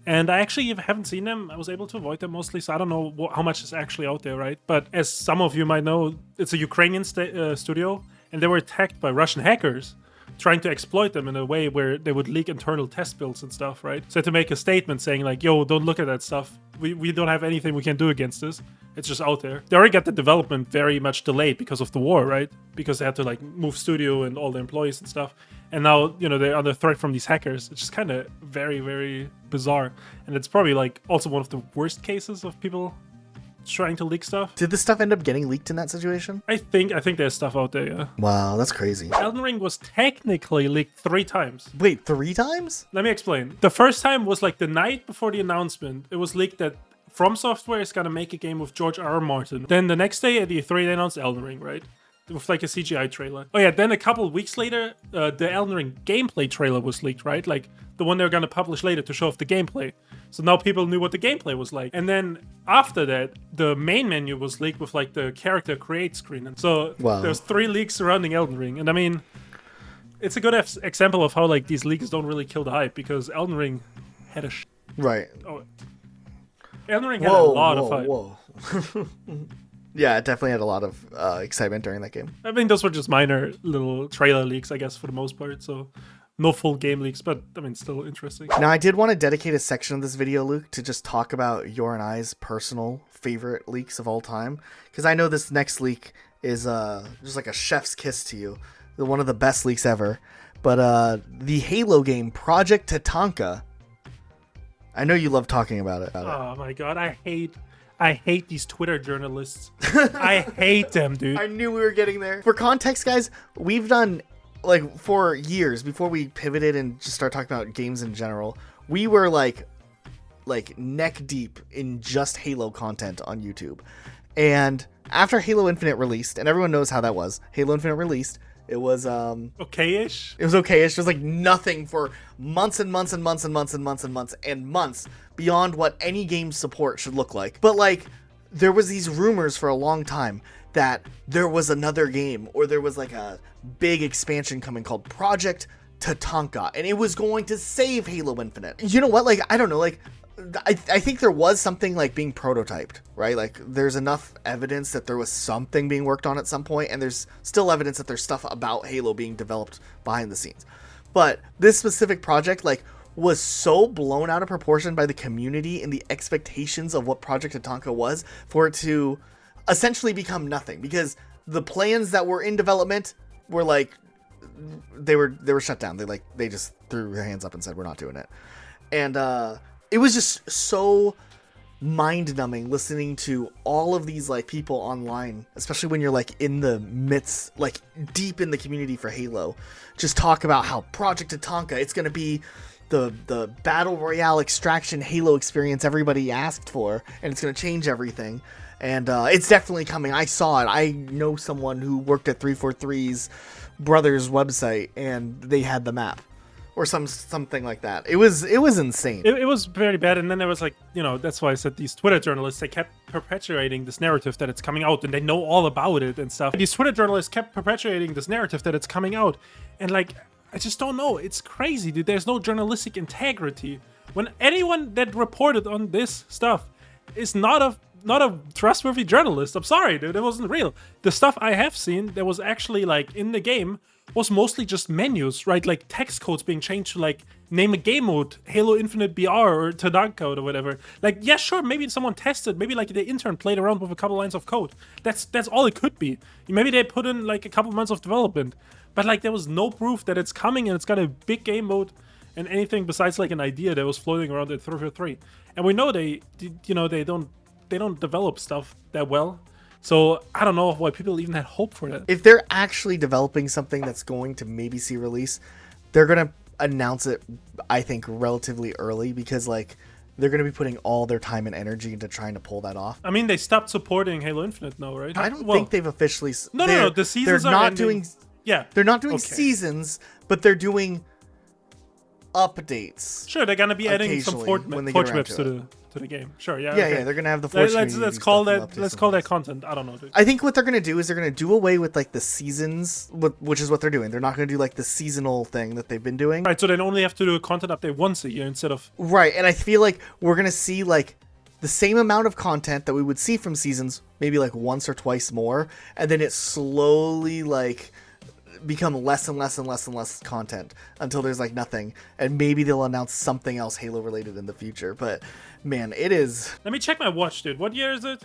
And I actually haven't seen them. I was able to avoid them mostly, so I don't know how much is actually out there, right? But as some of you might know, it's a Ukrainian studio, and they were attacked by Russian hackers trying to exploit them in a way where they would leak internal test builds and stuff, right? So to make a statement saying like, yo, don't look at that stuff. We don't have anything we can do against this. It's just out there. They already got the development very much delayed because of the war, right? Because they had to like move studio and all the employees and stuff. And now, you know, they're under threat from these hackers. It's just kind of very, very bizarre. And it's probably like also one of the worst cases of people trying to leak stuff. Did this stuff end up getting leaked in that situation? I think there's stuff out there, yeah. Wow, that's crazy. Elden Ring was technically leaked 3 times. Wait, 3 times? Let me explain. The first time was like the night before the announcement. It was leaked that From Software is gonna make a game with George R.R. Martin. Then the next day at E3 they announced Elden Ring, right? With like a CGI trailer. Oh yeah, then a couple of weeks later, the Elden Ring gameplay trailer was leaked, right? Like the one they're gonna publish later to show off the gameplay. So now people knew what the gameplay was like. And then after that, the main menu was leaked with like the character create screen. And so there's 3 leaks surrounding Elden Ring. And I mean, it's a good example of how like these leaks don't really kill the hype because Elden Ring had a right. Oh, Elden Ring had a lot of hype. Whoa. Yeah, it definitely had a lot of excitement during that game. I mean, those were just minor little trailer leaks, I guess, for the most part. So no full game leaks, but I mean, still interesting. Now, I did want to dedicate a section of this video, Luke, to just talk about your and I's personal favorite leaks of all time. Because I know this next leak is just like a chef's kiss to you. One of the best leaks ever. But the Halo game, Project Tatanka. I know you love talking about it. Oh my god, I hate these Twitter journalists. I hate them, dude. I knew we were getting there. For context, guys, we've done, like, for years, before we pivoted and just started talking about games in general, we were, like neck deep in just Halo content on YouTube. And after Halo Infinite released, and everyone knows how that was, Halo Infinite released, it was, okay-ish? It was okay-ish. It was, like, nothing for months and months and months and months and months and months and months beyond what any game support should look like. But, like, there was these rumors for a long time that there was another game or there was, like, a big expansion coming called Project Tatanka, and it was going to save Halo Infinite. You know what? Like, I don't know, like, I think there was something like being prototyped, right? Like there's enough evidence that there was something being worked on at some point, and there's still evidence that there's stuff about Halo being developed behind the scenes. But this specific project, like, was so blown out of proportion by the community and the expectations of what Project Tatanka was for it to essentially become nothing, because the plans that were in development were like they were shut down. They just threw their hands up and said we're not doing it. And it was just so mind-numbing listening to all of these like people online, especially when you're like in the midst, like deep in the community for Halo, just talk about how Project Tatanka, it's going to be the battle royale extraction Halo experience everybody asked for, and it's going to change everything. And it's definitely coming. I saw it. I know someone who worked at 343's brother's website, and they had the map or something like that. It was insane. It was very bad. And then there was like, that's why I said these Twitter journalists, they kept perpetuating this narrative that it's coming out and they know all about it and stuff. These Twitter journalists kept perpetuating this narrative that it's coming out. And like, I just don't know. It's crazy, dude. There's no journalistic integrity. When anyone that reported on this stuff is not a trustworthy journalist. I'm sorry, dude. It wasn't real. The stuff I have seen that was actually like in the game was mostly just menus, right? Like text codes being changed to like name a game mode, Halo Infinite BR or Tatanka or whatever. Like, yeah, sure, maybe someone tested, maybe like the intern played around with a couple lines of code. That's all it could be. Maybe they put in like a couple months of development, but like there was no proof that it's coming and it's got a big game mode and anything besides like an idea that was floating around at 343. And we know they don't develop stuff that well. So I don't know why people even had hope for that. If they're actually developing something that's going to maybe see release, they're going to announce it, I think, relatively early, because like they're going to be putting all their time and energy into trying to pull that off. I mean, they stopped supporting Halo Infinite now, right? I don't think they've officially... No, the seasons they're are not ending. doing... Yeah. They're not doing seasons, but they're doing updates. Sure, they're gonna be adding some occasionally when they get forge around maps to to the game. Sure, yeah. Yeah, okay. yeah, they're gonna have the forge. Let's call that content. I don't know, dude. I think what they're gonna do is they're gonna do away with like the seasons, which is what they're doing. They're not gonna do like the seasonal thing that they've been doing. Right, so they only have to do a content update once a year instead of... Right, and I feel like we're gonna see like the same amount of content that we would see from seasons, maybe like once or twice more, and then it slowly like become less and less and less and less content until there's like nothing, and maybe they'll announce something else Halo related in the future. But man, it is... Let me check my watch, dude. What year is it?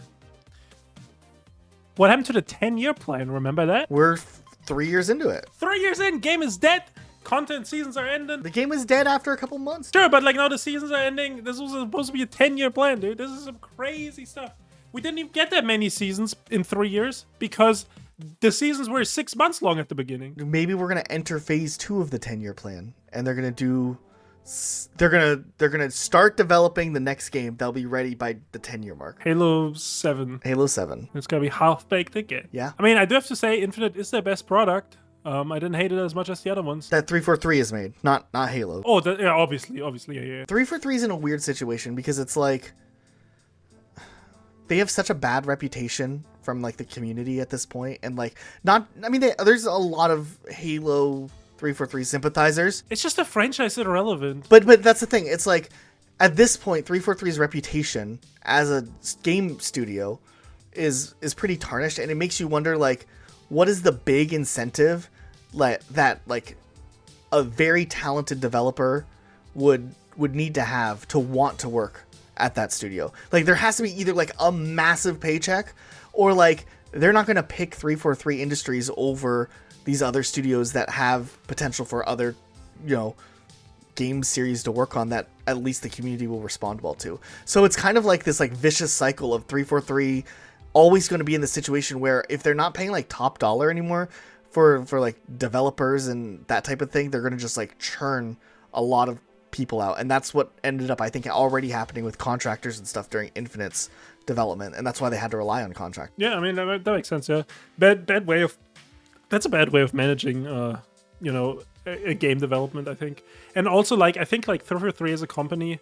What happened to the 10-year plan? Remember that? We're 3 years into it. 3 years in, game is dead. Content seasons are ending. The game was dead after a couple months. Sure, but like now the seasons are ending. This was supposed to be a 10-year plan, dude. This is some crazy stuff. We didn't even get that many seasons in 3 years because the seasons were 6 months long at the beginning. Maybe we're gonna enter phase 2 of the 10-year plan, and they're gonna start developing the next game that'll be ready by the 10-year mark. Halo 7. Halo 7. It's gonna be half baked again. Yeah. I mean, I do have to say, Infinite is their best product. I didn't hate it as much as the other ones. That 343 is made, not Halo. Oh, yeah, obviously, yeah. 343 is in a weird situation because it's like they have such a bad reputation from like the community at this point, and like there's a lot of Halo 343 sympathizers. It's just a franchise irrelevant. But that's the thing. It's like at this point, 343's reputation as a game studio is pretty tarnished, and it makes you wonder like what is the big incentive that a very talented developer would need to have to want to work at that studio. Like there has to be either like a massive paycheck, or like they're not going to pick 343 Industries over these other studios that have potential for other, game series to work on that at least the community will respond well to. So it's kind of like this like vicious cycle of 343 always going to be in the situation where if they're not paying like top dollar anymore for like developers and that type of thing, they're going to just like churn a lot of people out. And that's what ended up, I think, already happening with contractors and stuff during Infinite's development. And that's why they had to rely on contract. Yeah, I mean, that makes sense. Yeah. That's a bad way of managing, a game development, I think. And also like, I think like 343 as a company,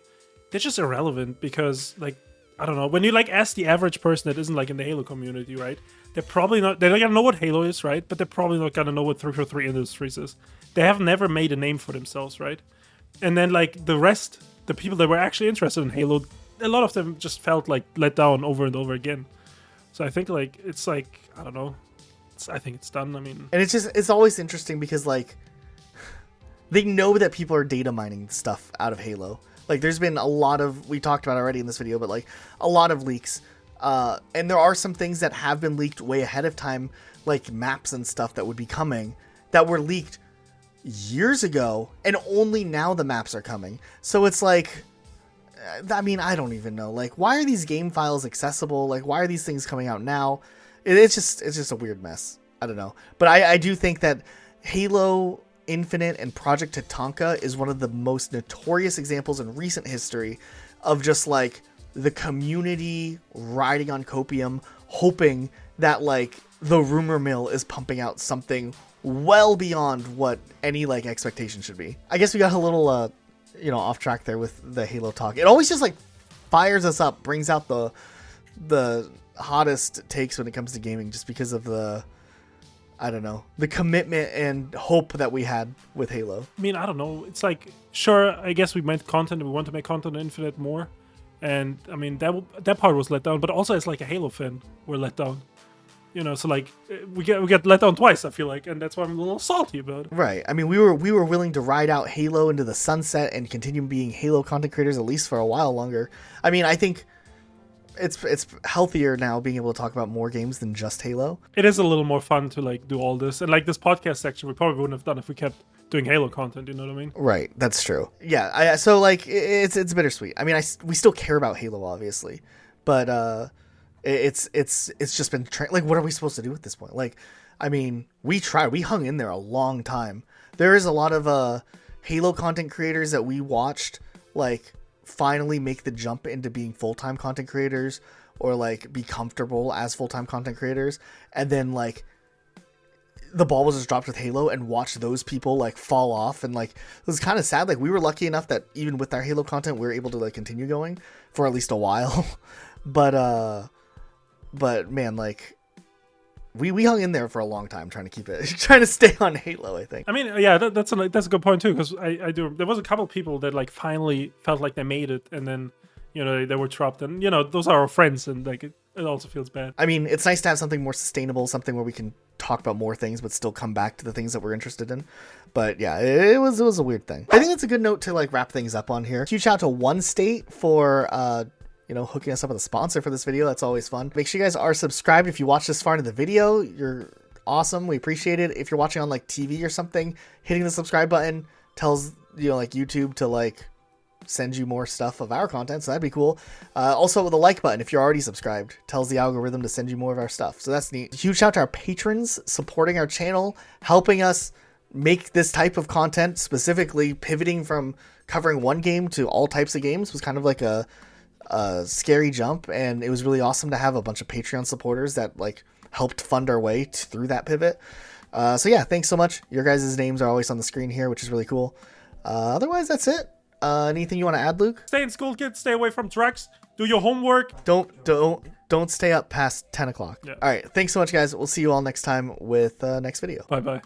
they're just irrelevant because like, I don't know, when you like ask the average person that isn't like in the Halo community, right? They're not gonna know what Halo is, right? But they're probably not gonna know what 343 Industries is. They have never made a name for themselves, right? And then like the people that were actually interested in Halo, a lot of them just felt like let down over and over again. So I think like, it's like, I don't know. I think it's done. I mean, and it's always interesting because like They know that people are data mining stuff out of Halo. Like, there's been a lot of, we talked about already in this video, but like a lot of leaks. And there are some things that have been leaked way ahead of time, like maps and stuff that would be coming that were leaked years ago, and only now the maps are coming. So it's like, I mean, I don't even know. Like, why are these game files accessible? Like, why are these things coming out now? It's just a weird mess. I don't know. But I do think that Halo Infinite and Project Tatanka is one of the most notorious examples in recent history of just like the community riding on copium, hoping that like the rumor mill is pumping out something well beyond what any like expectation should be. I guess we got a little off track there with the Halo talk. It always just like fires us up, brings out the hottest takes when it comes to gaming, just because of the commitment and hope that we had with Halo. I mean, I don't know. It's like, sure, I guess we made content and we want to make content Infinite more. And I mean, that part was let down, but also as like a Halo fan, we're let down. So like we get let down twice, I feel like, and that's why I'm a little salty about it. Right. I mean, we were willing to ride out Halo into the sunset and continue being Halo content creators at least for a while longer. I mean, I think it's healthier now being able to talk about more games than just Halo. It is a little more fun to like do all this, and like this podcast section we probably wouldn't have done if we kept doing Halo content. You know what I mean? Right. That's true. Yeah. So like it's bittersweet. I mean, we still care about Halo, obviously, but it's just been like, what are we supposed to do at this point? Like, I mean, we hung in there a long time. There is a lot of Halo content creators that we watched like finally make the jump into being full-time content creators, or like be comfortable as full-time content creators, and then like the ball was just dropped with Halo, and watch those people like fall off. And like, it was kind of sad. Like, we were lucky enough that even with our Halo content, we were able to like continue going for at least a while. but man, like we hung in there for a long time trying to stay on Halo, I think. I mean, yeah, that's a good point too, because I do. There was a couple of people that like finally felt like they made it, and then they were dropped, and those are our friends, and like it also feels bad. I mean, it's nice to have something more sustainable, something where we can talk about more things but still come back to the things that we're interested in. But yeah, it was a weird thing. I think it's a good note to like wrap things up on here. Huge shout out to One State for hooking us up with a sponsor for this video. That's always fun. Make sure you guys are subscribed if you watch this far into the video. You're awesome. We appreciate it. If you're watching on like TV or something, hitting the subscribe button tells like YouTube to like send you more stuff of our content, so that'd be cool. Also, the like button, if you're already subscribed, tells the algorithm to send you more of our stuff, so that's neat. Huge shout out to our patrons supporting our channel, helping us make this type of content, specifically pivoting from covering one game to all types of games was kind of like a scary jump, and it was really awesome to have a bunch of Patreon supporters that like helped fund our way through that pivot. So yeah, thanks so much. Your guys' names are always on the screen here, which is really cool. Otherwise, that's it. Anything you want to add, Luke? Stay in school, kids. Stay away from drugs. Do your homework. Don't stay up past 10 o'clock. Yeah. All right. Thanks so much, guys. We'll see you all next time with next video. Bye. Bye.